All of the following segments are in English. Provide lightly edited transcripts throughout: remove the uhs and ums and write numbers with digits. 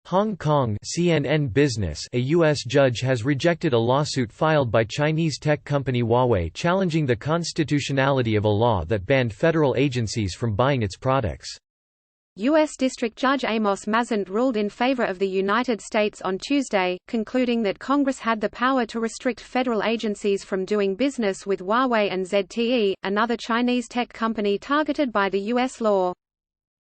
Hong Kong CNN Business, a U.S. judge has rejected a lawsuit filed by Chinese tech company Huawei challenging the constitutionality of a law that banned federal agencies from buying its products. U.S. District Judge Amos Mazant ruled in favor of the United States on Tuesday, concluding that Congress had the power to restrict federal agencies from doing business with Huawei and ZTE, another Chinese tech company targeted by the U.S. law.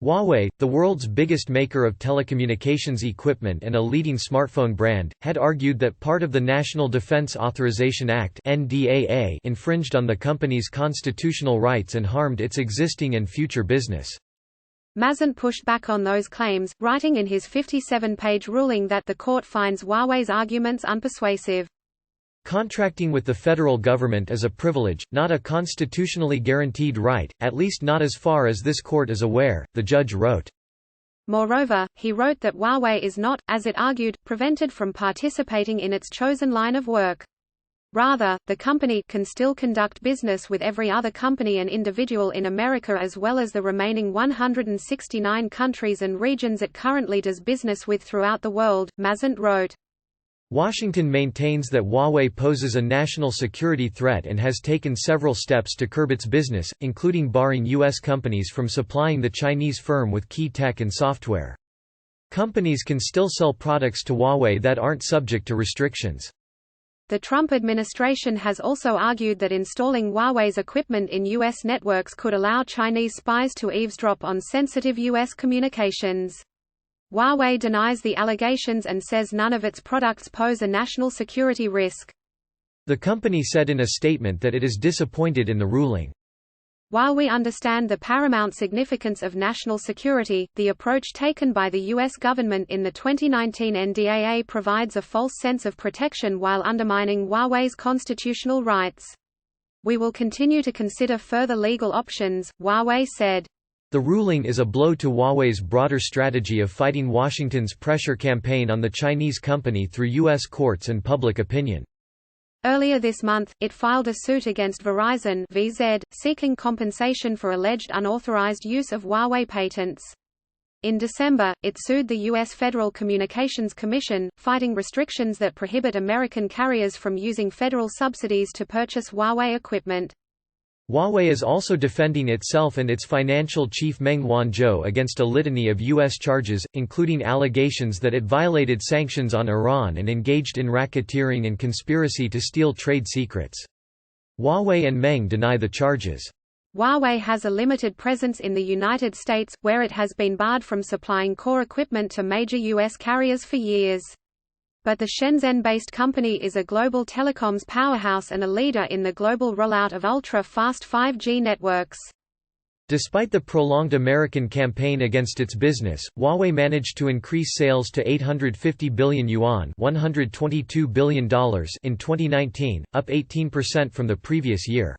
Huawei, the world's biggest maker of telecommunications equipment and a leading smartphone brand, had argued that part of the National Defense Authorization Act (NDAA) infringed on the company's constitutional rights and harmed its existing and future business. Mazant pushed back on those claims, writing in his 57-page ruling that the court finds Huawei's arguments unpersuasive. Contracting with the federal government is a privilege, not a constitutionally guaranteed right, at least not as far as this court is aware, the judge wrote. Moreover, he wrote that Huawei is not, as it argued, prevented from participating in its chosen line of work. Rather, the company can still conduct business with every other company and individual in America as well as the remaining 169 countries and regions it currently does business with throughout the world, Mazant wrote. Washington maintains that Huawei poses a national security threat and has taken several steps to curb its business, including barring U.S. companies from supplying the Chinese firm with key tech and software. Companies can still sell products to Huawei that aren't subject to restrictions. The Trump administration has also argued that installing Huawei's equipment in U.S. networks could allow Chinese spies to eavesdrop on sensitive U.S. communications. Huawei denies the allegations and says none of its products pose a national security risk. The company said in a statement that it is disappointed in the ruling. While we understand the paramount significance of national security, the approach taken by the U.S. government in the 2019 NDAA provides a false sense of protection while undermining Huawei's constitutional rights. We will continue to consider further legal options, Huawei said. The ruling is a blow to Huawei's broader strategy of fighting Washington's pressure campaign on the Chinese company through U.S. courts and public opinion. Earlier this month, it filed a suit against Verizon (VZ), seeking compensation for alleged unauthorized use of Huawei patents. In December, it sued the U.S. Federal Communications Commission, fighting restrictions that prohibit American carriers from using federal subsidies to purchase Huawei equipment. Huawei is also defending itself and its financial chief Meng Wanzhou against a litany of U.S. charges, including allegations that it violated sanctions on Iran and engaged in racketeering and conspiracy to steal trade secrets. Huawei and Meng deny the charges. Huawei has a limited presence in the United States, where it has been barred from supplying core equipment to major U.S. carriers for years. But the Shenzhen-based company is a global telecoms powerhouse and a leader in the global rollout of ultra-fast 5G networks. Despite the prolonged American campaign against its business, Huawei managed to increase sales to 850 billion yuan $122 billion in 2019, up 18% from the previous year.